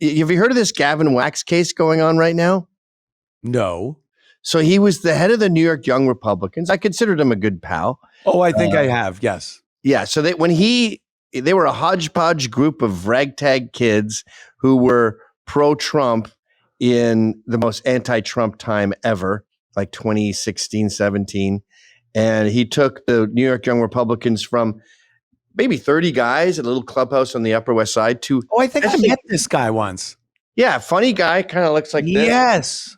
Have you heard of this Gavin Wax case going on right now? No. So he was the head of the New York Young Republicans. I considered him a good pal. Oh, I think I have. Yes. Yeah. So they were a hodgepodge group of ragtag kids who were pro-Trump in the most anti-Trump time ever, like 2016, 17. And he took the New York Young Republicans from maybe 30 guys at a little clubhouse on the Upper West Side to... Oh, I think I met this guy once. Yeah, funny guy, kind of looks like this. Yes.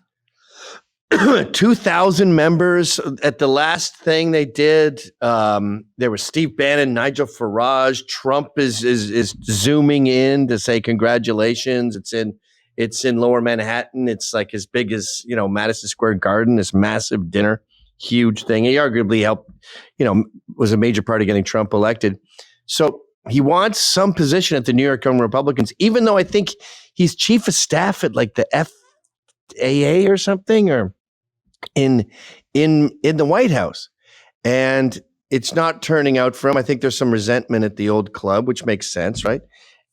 2,000 members. At the last thing they did, there was Steve Bannon, Nigel Farage. Trump is zooming in to say congratulations. It's in Lower Manhattan. It's like as big as, Madison Square Garden, this massive dinner, huge thing. He arguably helped, was a major part of getting Trump elected. So he wants some position at the New York Young Republicans, even though I think he's chief of staff at like the FAA or something, or in the White House. And it's not turning out for him. I think there's some resentment at the old club, which makes sense, right?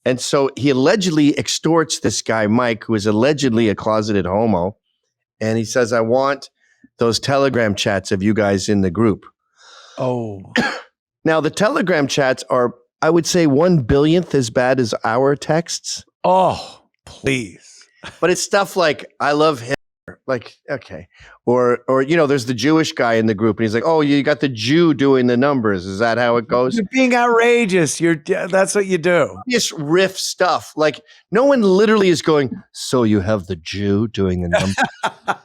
And so he allegedly extorts this guy, Mike, who is allegedly a closeted homo. And he says, I want those Telegram chats of you guys in the group. Oh. Now, the Telegram chats are, I would say, 1/1000th as bad as our texts. Oh, please. But it's stuff like, I love Hitler. Like, okay. Or there's the Jewish guy in the group, and he's like, oh, you got the Jew doing the numbers. Is that how it goes? You're being outrageous. That's what you do. Just riff stuff. Like, no one literally is going, so you have the Jew doing the numbers.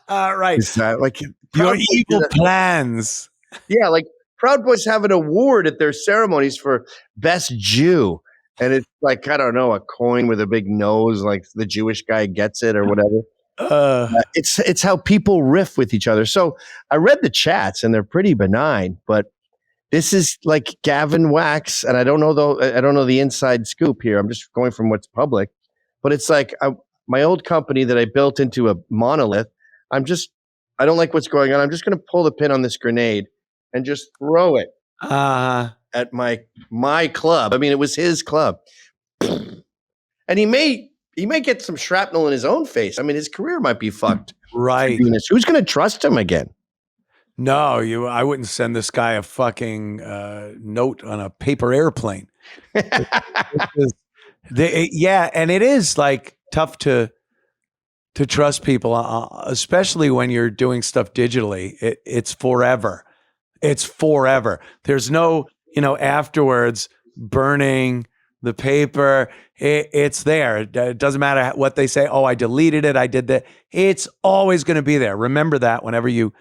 Right. Is that like your evil plans? Yeah, like Proud Boys have an award at their ceremonies for best Jew. And it's like, I don't know, a coin with a big nose, like the Jewish guy gets it or whatever. It's how people riff with each other. So I read the chats and they're pretty benign, but this is like Gavin Wax, and I don't know the inside scoop here. I'm just going from what's public, but it's like my old company that I built into a monolith. I don't like what's going on. I'm just going to pull the pin on this grenade and just throw it at my club. I mean, it was his club, and he may get some shrapnel in his own face. I mean, his career might be fucked. Right. Who's going to trust him again? No, I wouldn't send this guy a fucking note on a paper airplane. Yeah, and it is like tough to trust people, especially when you're doing stuff digitally. It's forever. It's forever. There's no, afterwards burning the paper. It's there. It doesn't matter what they say. Oh, I deleted it. I did that. It's always going to be there. Remember that whenever you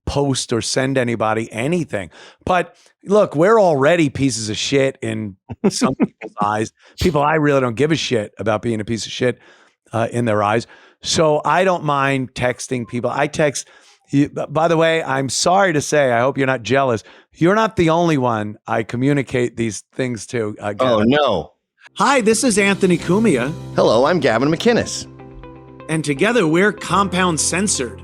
post or send anybody anything. But look, we're already pieces of shit in some people's eyes. People I really don't give a shit about being a piece of shit in their eyes. So I don't mind texting people. I text you. By the way, I'm sorry to say, I hope you're not jealous. You're not the only one I communicate these things to. Oh, no. Hi, this is Anthony Cumia. Hello, I'm Gavin McInnes. And together we're Compound Censored.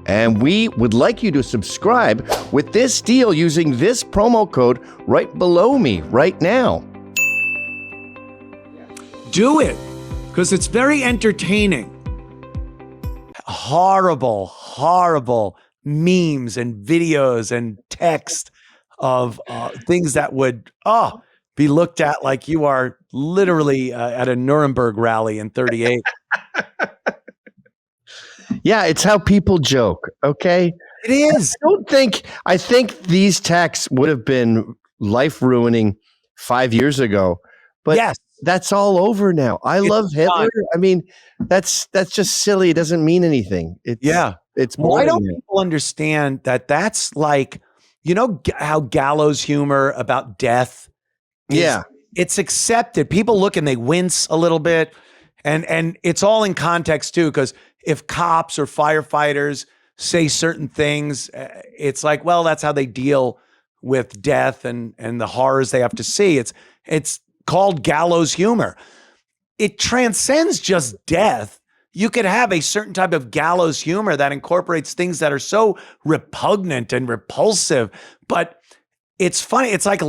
And we would like you to subscribe with this deal using this promo code right below me right now. Do it, because it's very entertaining. Horrible memes and videos and text of things that would be looked at like you are literally at a Nuremberg rally in 38. Yeah, it's how people joke, okay? It is. I think these texts would have been life-ruining 5 years ago, but yes, that's all over now. I love Hitler. I mean, that's just silly. It doesn't mean anything. It's why don't people understand that that's like, how Gallows humor about death it's accepted. People look and they wince a little bit, and it's all in context too, because if cops or firefighters say certain things, it's like, well, that's how they deal with death and the horrors they have to see. It's called gallows humor. It transcends just death. You could have a certain type of gallows humor that incorporates things that are so repugnant and repulsive, but it's funny. It's like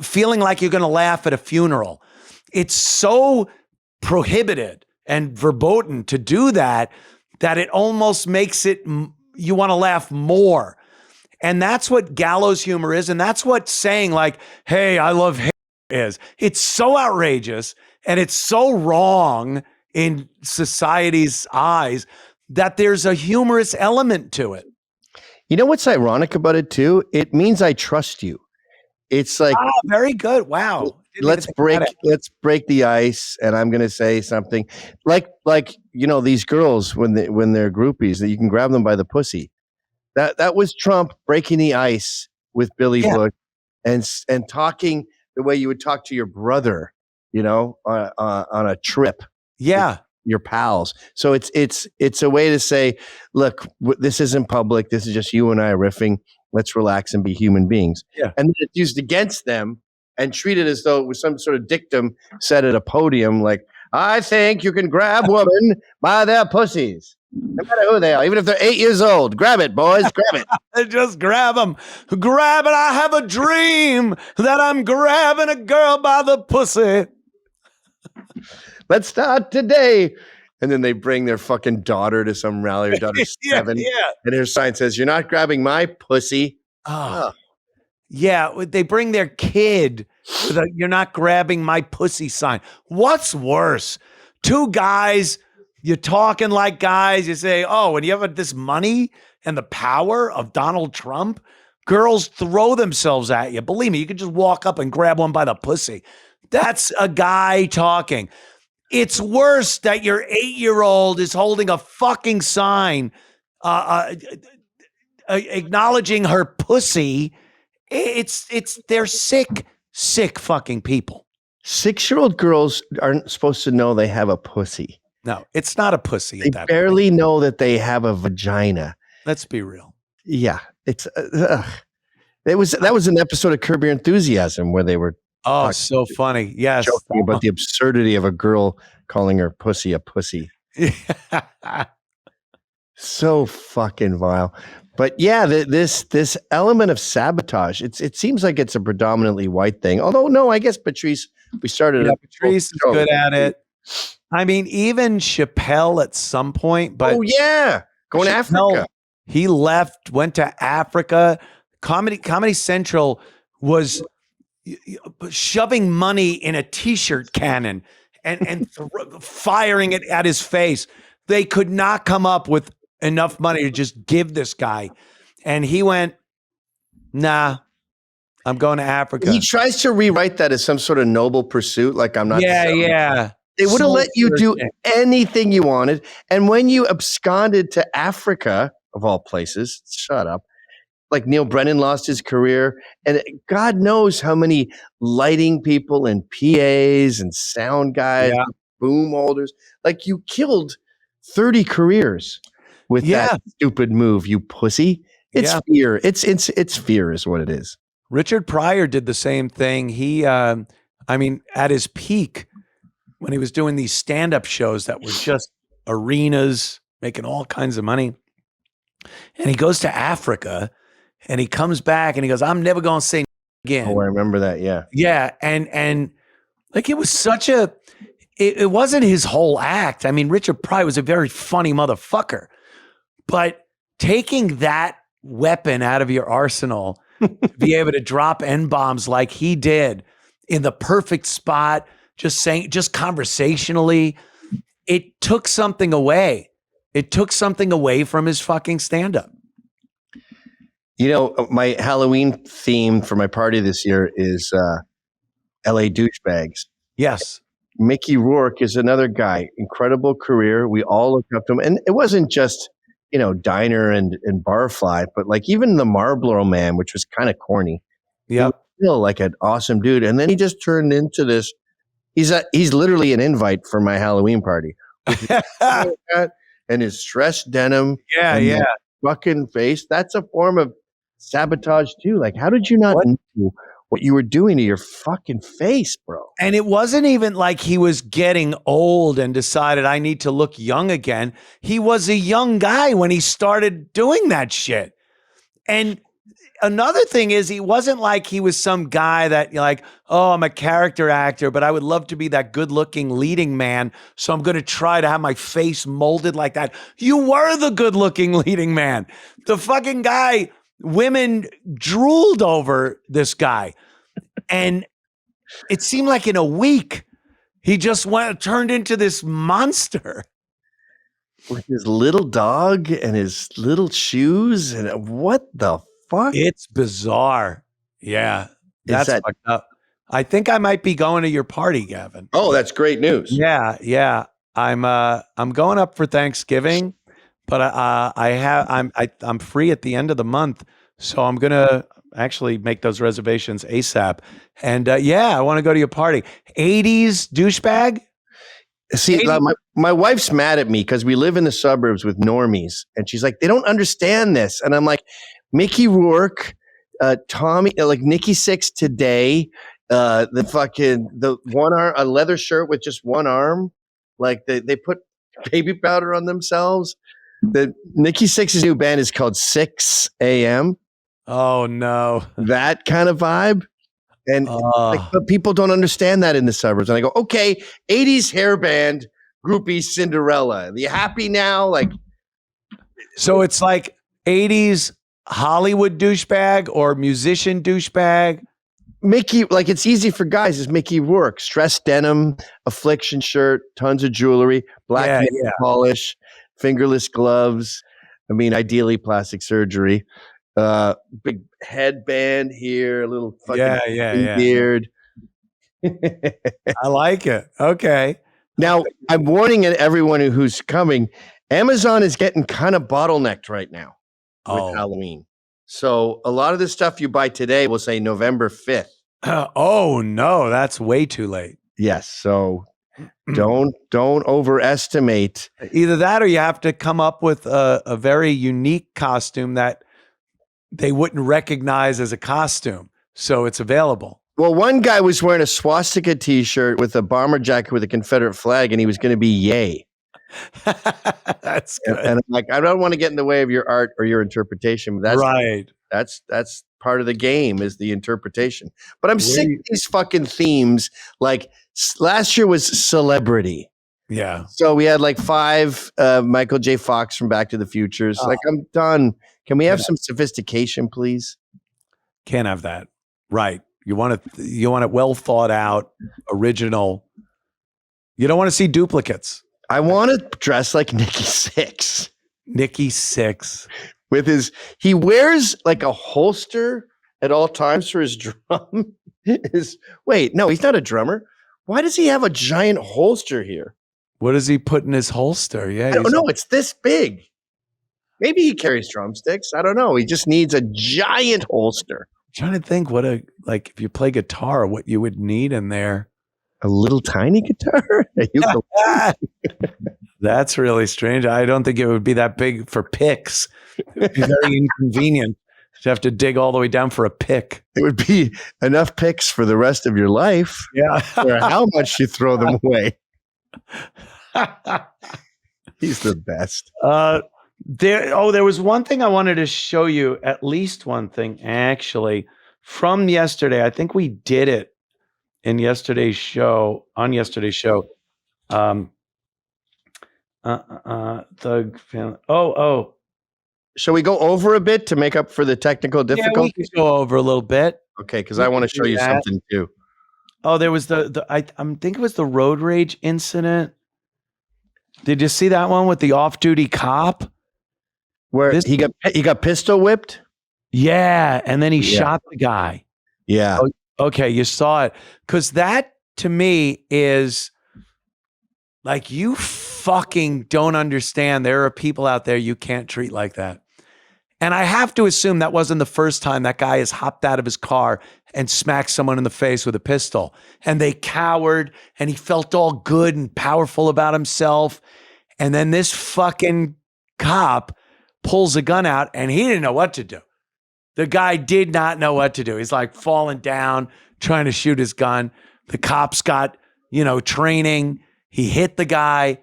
feeling like you're going to laugh at a funeral. It's so prohibited and verboten to do that it almost makes it, you want to laugh more. And that's what gallows humor is. And that's what saying like, hey, I love hair is. It's so outrageous and it's so wrong in society's eyes that there's a humorous element to it. You know what's ironic about it too? It means I trust you. It's like, very good. Wow. Let's break the ice, and I'm going to say something like these girls when they're groupies that you can grab them by the pussy. That was Trump breaking the ice with Billy Bush and talking the way you would talk to your brother, on a trip. Yeah. Your pals. So it's a way to say, look, this isn't public. This is just you and I riffing. Let's relax and be human beings. Yeah. And then it's used against them and treated as though it was some sort of dictum said at a podium, like, I think you can grab women by their pussies, no matter who they are, even if they're 8 years old. Grab it, boys, grab it. Just grab them. Grab it. I have a dream that I'm grabbing a girl by the pussy. Let's start today. And then they bring their fucking daughter to some rally. Her daughter's 7. And her sign says, you're not grabbing my pussy. Oh. Yeah, they bring their kid with a "you're not grabbing my pussy" sign. What's worse? Two guys, you're talking like guys. You say, oh, and you have this money and the power of Donald Trump. Girls throw themselves at you. Believe me, you could just walk up and grab one by the pussy. That's a guy talking. It's worse that your 8-year-old is holding a fucking sign acknowledging her pussy. They're sick fucking people. 6-year-old girls aren't supposed to know they have a pussy. No, it's not a pussy. They barely know that they have a vagina. Let's be real. Yeah, it's that was an episode of Curb Your Enthusiasm where they were so funny. Yes, joking about the absurdity of a girl calling her pussy a pussy. So fucking vile. But yeah, this element of sabotage, it seems like it's a predominantly white thing. Although no, I guess Patrice, we started. Yeah, Patrice is good at it. I mean, even Chappelle at some point. But going to Africa. He left, went to Africa. Comedy Central was shoving money in a T-shirt cannon and firing it at his face. They could not come up with enough money to just give this guy. And he went, nah, I'm going to Africa. He tries to rewrite that as some sort of noble pursuit. Like I'm not. Yeah. They would have let you do anything you wanted. And when you absconded to Africa, of all places, shut up. Like Neil Brennan lost his career. And God knows how many lighting people and PAs and sound guys, boom holders. Like you killed 30 careers with that stupid move, you pussy. It's fear. It's fear is what it is. Richard Pryor did the same thing. He, at his peak, when he was doing these stand-up shows that were just arenas, making all kinds of money. And he goes to Africa and he comes back and he goes, I'm never going to say again. Oh, I remember that. Yeah. Yeah. And like, it was such it wasn't his whole act. I mean, Richard Pryor was a very funny motherfucker, but taking that weapon out of your arsenal to be able to drop N-bombs like he did in the perfect spot, just conversationally, it took something away. It took something away from his fucking stand-up. You know, my Halloween theme for my party this year is LA douchebags. Yes. Mickey Rourke is another guy, incredible career. We all looked up to him. And it wasn't just, diner and barfly, but like even the Marlboro Man, which was kind of corny. Yeah. Still like an awesome dude. And then he just turned into this. He's literally an invite for my Halloween party. And his stressed denim. Yeah. Fucking face. That's a form of sabotage too. Like, how did you not know what you were doing to your fucking face, bro? And it wasn't even like he was getting old and decided I need to look young again. He was a young guy when he started doing that shit. And another thing is he wasn't like he was some guy that you're like, oh, I'm a character actor, but I would love to be that good looking leading man. So I'm going to try to have my face molded like that. You were the good looking leading man. The fucking guy, women drooled over this guy. And it seemed like in a week, he just turned into this monster. With his little dog and his little shoes. And what the fuck? It's bizarre. Yeah. That's fucked up. I think I might be going to your party, Gavin. Oh, that's great news. Yeah. I'm going up for Thanksgiving, but I'm free at the end of the month. So I'm gonna actually make those reservations ASAP. And I want to go to your party. 80s douchebag? See, my wife's mad at me because we live in the suburbs with normies, and she's like, they don't understand this. And I'm like, Mickey Rourke, Tommy, like Nikki Sixx today, the one arm, a leather shirt with just one arm, like they put baby powder on themselves. The Nikki Sixx's new band is called 6 a.m. Oh no, that kind of vibe. And but people don't understand that in the suburbs. And I go, okay, 80s hair band, groupie Cinderella. Are you happy now? Like, so it's like 80s Hollywood douchebag or musician douchebag. Mickey, like it's easy for guys. Is Mickey Rourke, stressed denim, affliction shirt, tons of jewelry, black nail polish, fingerless gloves. I mean, ideally plastic surgery. Big headband here, a little fucking beard. I like it. Okay. Now, I'm warning everyone who's coming. Amazon is getting kind of bottlenecked right now with Halloween. So a lot of the stuff you buy today will say November 5th. Oh no, that's way too late. Yes. So don't overestimate. Either that or you have to come up with a very unique costume that they wouldn't recognize as a costume. So it's available. Well, one guy was wearing a swastika t-shirt with a bomber jacket with a Confederate flag, and he was going to be Yay. That's good. And I'm like, I don't want to get in the way of your art or your interpretation. But that's right. That's part of the game is the interpretation. But I'm sick of these fucking themes. Like last year was celebrity. Yeah. So we had like 5 Michael J. Fox from Back to the Futures. Like, I'm done. Can we have some sophistication, please? Can't have that. Right. You want it well thought out, original. You don't want to see duplicates. I want to dress like Nikki Sixx. Nikki Sixx. He wears like a holster at all times for his drum. No, he's not a drummer. Why does he have a giant holster here? What does he put in his holster? Yeah. I don't know. It's this big. Maybe he carries drumsticks. I don't know. He just needs a giant holster. I'm trying to think if you play guitar, what you would need in there. A little tiny guitar? That's really strange. I don't think it would be that big for picks. It would be very inconvenient to have to dig all the way down for a pick. It would be enough picks for the rest of your life. Yeah. Or how much you throw them away. He's the best. There was one thing I wanted to show you, at least one thing, actually, from yesterday. I think we did it on yesterday's show. Shall we go over a bit to make up for the technical difficulties? Yeah, we can go over a little bit. Okay, because I want to show you something too. Oh, there was I think it was the road rage incident. Did you see that one with the off-duty cop? Where he got pistol whipped? Yeah, and then he shot the guy. Yeah. Okay, you saw it. Because that, to me, is like, you fucking don't understand. There are people out there you can't treat like that. And I have to assume that wasn't the first time that guy has hopped out of his car and smacked someone in the face with a pistol. And they cowered, and he felt all good and powerful about himself. And then this fucking cop pulls a gun out, and he didn't know what to do. The guy did not know what to do. He's like falling down, trying to shoot his gun. The cops got, training. He hit the guy.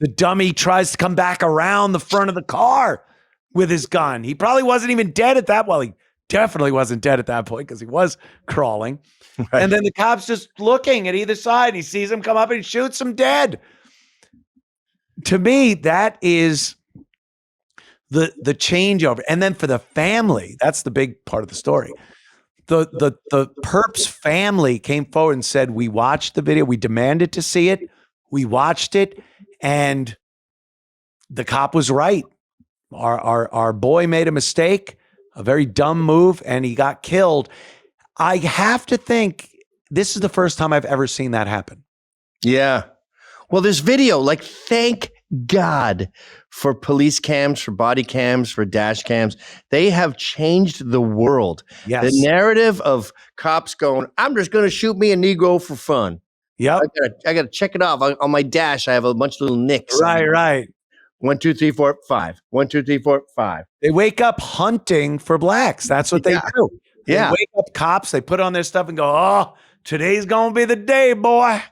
The dummy tries to come back around the front of the car. with his gun. He probably wasn't even dead at that. Well, he definitely wasn't dead at that point because he was crawling. Right. And then the cop's just looking at either side. And he sees him come up and he shoots him dead. To me, that is the changeover. And then for the family, that's the big part of the story. The perp's family came forward and said, we watched the video. We demanded to see it. We watched it. And the cop was right. Our boy made a mistake, a very dumb move, and he got killed. I have to think this is the first time I've ever seen that happen. Yeah. Well, there's video. Like, thank God for police cams, for body cams, for dash cams. They have changed the world. Yes. The narrative of cops going, I'm just going to shoot me a Negro for fun. Yep. I got to check it off. On my dash, I have a bunch of little nicks. Right. 1, 2, 3, 4, 5. 1, 2, 3, 4, 5. They wake up hunting for blacks. That's what they do. They wake up cops. They put on their stuff and go, oh, today's going to be the day, boy.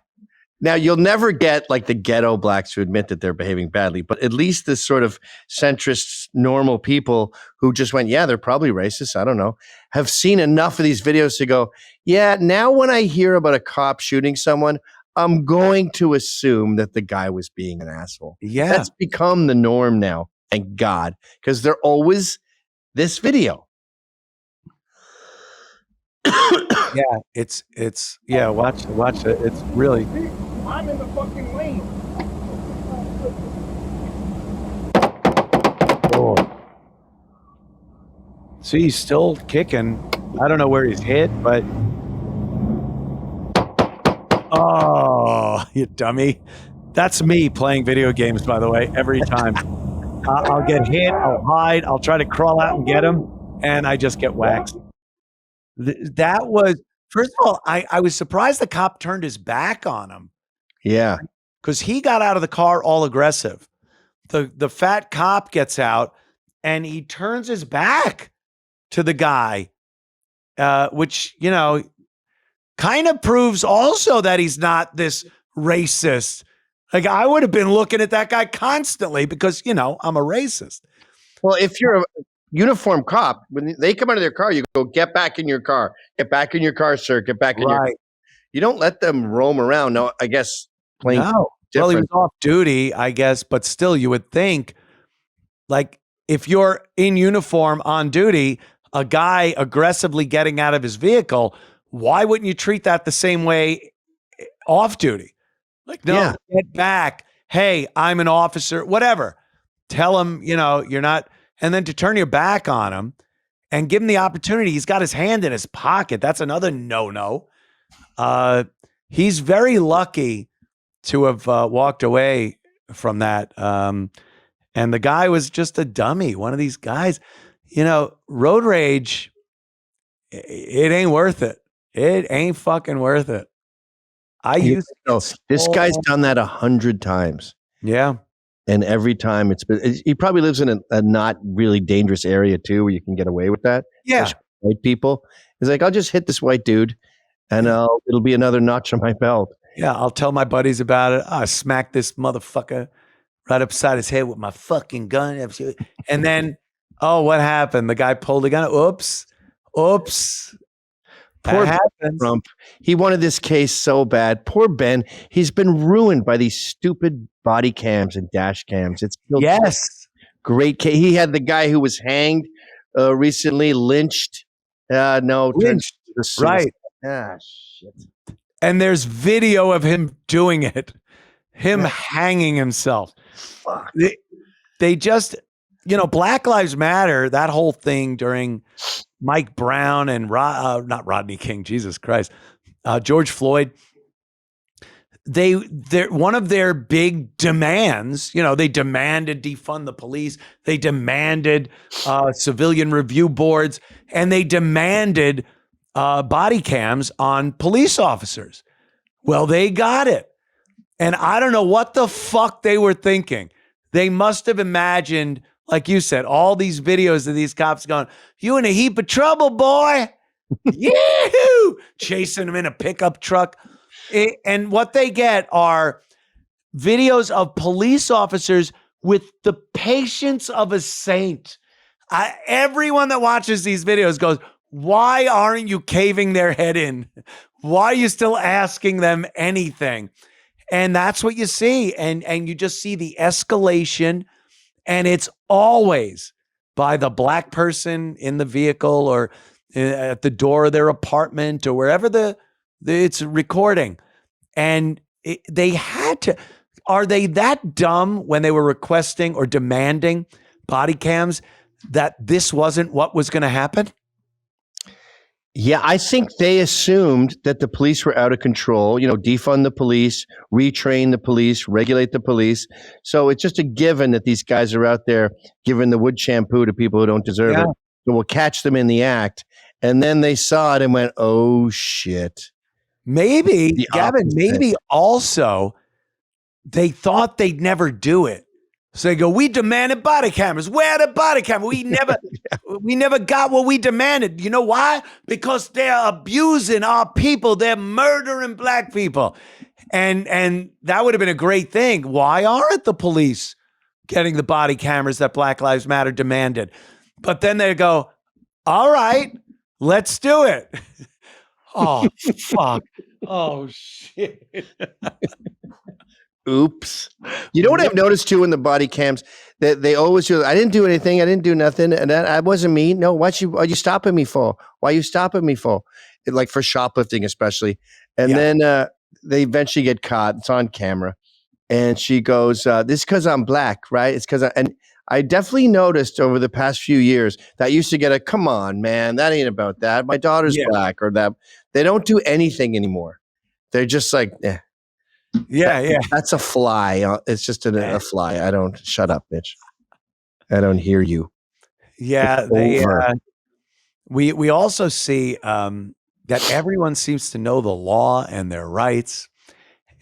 Now, you'll never get like the ghetto blacks who admit that they're behaving badly, but at least this sort of centrist, normal people who just went, yeah, they're probably racist, I don't know, have seen enough of these videos to go, yeah, now when I hear about a cop shooting someone, I'm going to assume that the guy was being an asshole. Yeah. That's become the norm now, thank God, because they're always this video. Yeah, it's watch it. It's really. I'm in the fucking lane. Oh. See, he's still kicking. I don't know where he's hit, but oh, you dummy! That's me playing video games, by the way. Every time I'll get hit, I'll hide, I'll try to crawl out and get him, and I just get waxed. That was, first of all, I was surprised the cop turned his back on him. Yeah. Because he got out of the car all aggressive. The fat cop gets out and he turns his back to the guy, which, you know, kind of proves also that he's not this racist. Like, I would have been looking at that guy constantly because, you know, I'm a racist. Well, if you're a uniformed cop, when they come out of their car, you go, get back in your car. Get back in your car, sir. Get back in your car. You don't let them roam around. No, I guess. No. Well, he was off duty, I guess, but still you would think, like, if you're in uniform on duty, a guy aggressively getting out of his vehicle, why wouldn't you treat that the same way off duty? Like, no, get back. Hey, I'm an officer, whatever. Tell him, you know, you're not. And then to turn your back on him and give him the opportunity. He's got his hand in his pocket. That's another no-no. He's very lucky to have walked away from that. And the guy was just a dummy. One of these guys, you know, road rage, it ain't worth it. It ain't fucking worth it. This guy's done that 100 times. Yeah. And every time he probably lives in a not really dangerous area too, where you can get away with that. Yeah. White people. He's like, I'll just hit this white dude and it'll be another notch on my belt. Yeah. I'll tell my buddies about it. I smack this motherfucker right upside his head with my fucking gun. And then, oh, what happened? The guy pulled a gun. Oops. Poor Trump. He wanted this case so bad. Poor Ben. He's been ruined by these stupid body cams and dash cams. It's great case. He had the guy who was hanged recently, lynched. Lynched. Right. Ah, shit. And there's video of him doing it. Him hanging himself. Fuck. They just, you know, Black Lives Matter, that whole thing during Mike Brown and not Rodney King, Jesus Christ, George Floyd. One of their big demands, you know, they demanded defund the police. They demanded civilian review boards, and they demanded body cams on police officers. Well, they got it. And I don't know what the fuck they were thinking. They must have imagined, like you said, all these videos of these cops going, you in a heap of trouble, boy. Yee-hoo! Chasing them in a pickup truck. And what they get are videos of police officers with the patience of a saint. Everyone that watches these videos goes, why aren't you caving their head in? Why are you still asking them anything? And that's what you see. And you just see the escalation. And it's always by the black person in the vehicle or at the door of their apartment or wherever it's recording. And they had to. Are they that dumb when they were requesting or demanding body cams that this wasn't what was going to happen? Yeah, I think they assumed that the police were out of control, defund the police, retrain the police, regulate the police. So it's just a given that these guys are out there giving the wood shampoo to people who don't deserve it. So we'll catch them in the act. And then they saw it and went, oh, shit. Maybe, Gavin, maybe also they thought they'd never do it. So they go, we demanded body cameras. Where are the body cameras? We never got what we demanded. You know why? Because they're abusing our people. They're murdering black people. And that would have been a great thing. Why aren't the police getting the body cameras that Black Lives Matter demanded? But then they go, all right, let's do it. Oh, fuck. Oh, shit. Oops. You know what I've noticed too in the body cams that they always do. I didn't do anything. I didn't do nothing. And that wasn't me. No, what are you stopping me for? Why are you stopping me for? Like for shoplifting, especially. And then they eventually get caught. It's on camera. And she goes, this is because I'm black, right? It's because and I definitely noticed over the past few years that used to get a, come on, man, that ain't about that. My daughter's black or that. They don't do anything anymore. They're just like, that's a fly. It's just a fly. I don't, shut up, bitch. I don't hear you. Yeah. We also see that everyone seems to know the law and their rights.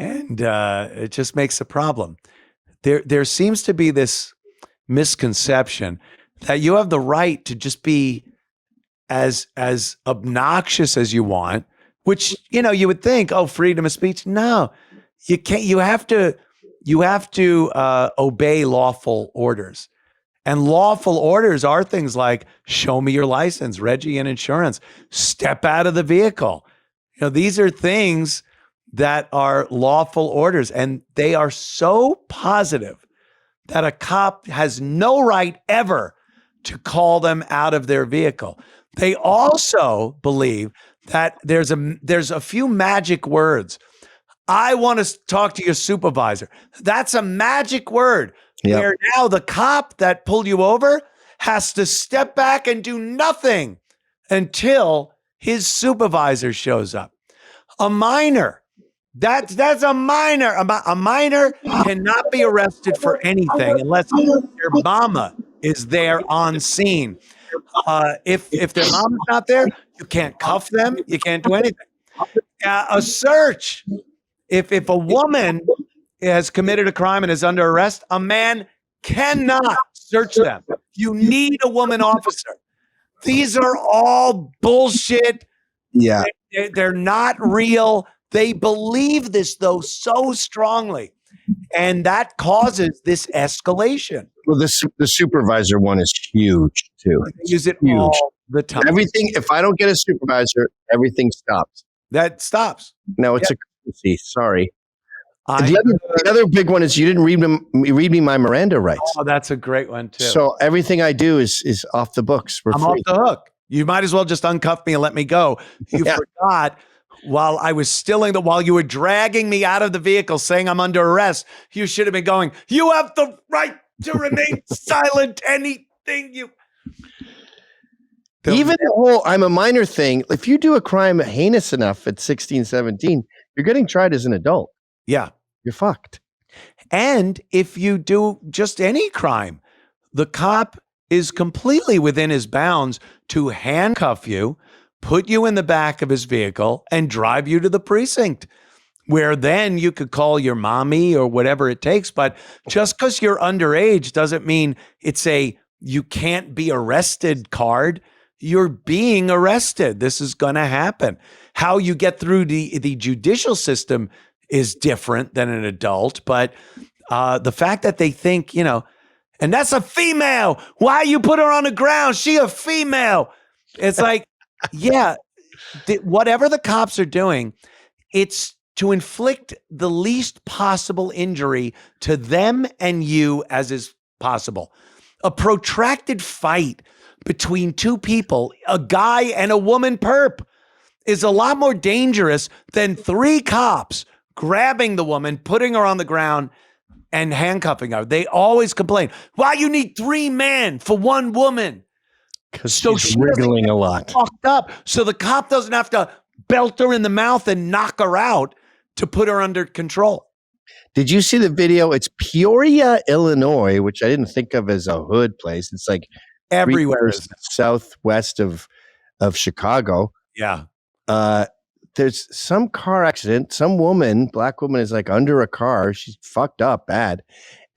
And it just makes a problem. There seems to be this misconception that you have the right to just be as obnoxious as you want, which, you would think, oh, freedom of speech. No, you can't. You have to obey lawful orders. And lawful orders are things like show me your license, Reggie, and insurance, step out of the vehicle. These are things that are lawful orders, and they are so positive that a cop has no right ever to call them out of their vehicle. They also believe that there's a few magic words. I want to talk to your supervisor. That's a magic word. Yep. Where now the cop that pulled you over has to step back and do nothing until his supervisor shows up. A minor. That's a minor. A minor cannot be arrested for anything unless their mama is there on scene. If their mama's not there, you can't cuff them. You can't do anything. A search. If a woman has committed a crime and is under arrest, a man cannot search them. You need a woman officer. These are all bullshit. Yeah. They're not real. They believe this, though, so strongly. And that causes this escalation. Well, the supervisor one is huge, too. They use it huge all the time. Everything, if I don't get a supervisor, everything stops. That stops. No, it's a courtesy. Sorry. The other big one is you didn't read me my Miranda rights. Oh, that's a great one, too. So everything I do is off the books. I'm off the hook. You might as well just uncuff me and let me go. You forgot while I was while you were dragging me out of the vehicle saying I'm under arrest, you should have been going, you have the right to remain silent. Anything you... Even the whole I'm a minor thing, if you do a crime heinous enough at 16, 17, you're getting tried as an adult. Yeah. You're fucked. And if you do just any crime, the cop is completely within his bounds to handcuff you, put you in the back of his vehicle, and drive you to the precinct, where then you could call your mommy or whatever it takes. But just because you're underage doesn't mean it's a you can't be arrested card. You're being arrested. This is going to happen. How you get through the judicial system is different than an adult. But the fact that they think, And that's a female. Why you put her on the ground? She a female. It's like, yeah, whatever the cops are doing, it's to inflict the least possible injury to them and you as is possible. A protracted fight between two people, a guy and a woman perp, is a lot more dangerous than 3 cops grabbing the woman, putting her on the ground, and handcuffing her. They always complain, why you need 3 men for 1 woman? Because So she's she wriggling a lot. Fucked up. So the cop doesn't have to belt her in the mouth and knock her out to put her under control. Did you see the video? It's Peoria, Illinois, which I didn't think of as a hood place. It's like Everywhere. southwest of Chicago. Yeah. There's some car accident. Some woman, black woman, is like under a car. She's fucked up bad.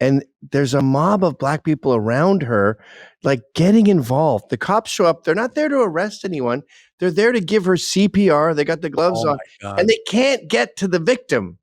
And there's a mob of black people around her, like getting involved. The cops show up. They're not there to arrest anyone. They're there to give her CPR. They got the gloves on. And they can't get to the victim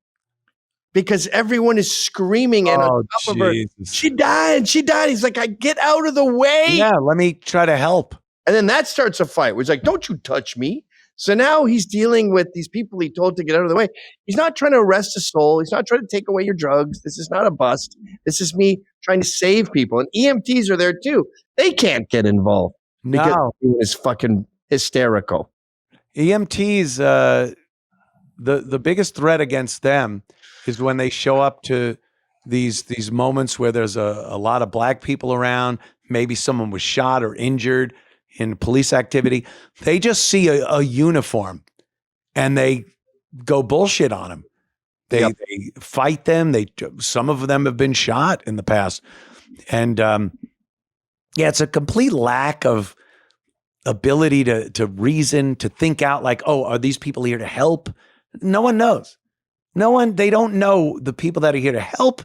because everyone is screaming and on top of her. She died. She died. He's like, get out of the way. Yeah, let me try to help. And then that starts a fight where he's like, don't you touch me. So now he's dealing with these people he told to get out of the way. He's not trying to arrest a soul. He's not trying to take away your drugs. This is not a bust. This is me trying to save people. And EMTs are there too. They can't get involved because it's fucking hysterical. EMTs, the biggest threat against them is when they show up to these moments where there's a lot of black people around. Maybe someone was shot or injured in police activity. They just see a uniform and they go bullshit on them. They fight them. Some of them have been shot in the past. And it's a complete lack of ability to reason, to think out like, oh, are these people here to help? No one knows. They don't know the people that are here to help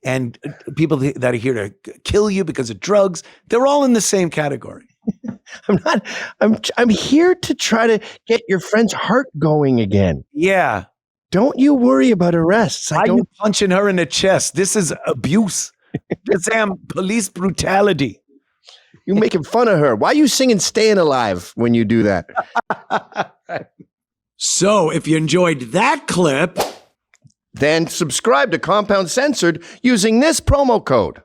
and people that are here to kill you because of drugs. They're all in the same category. I'm here to try to get your friend's heart going again. Yeah. Don't you worry about arrests. Why are you punching her in the chest? This is abuse. This damn police brutality. You're making fun of her. Why are you singing Staying Alive when you do that? So if you enjoyed that clip, then subscribe to Compound Censored using this promo code.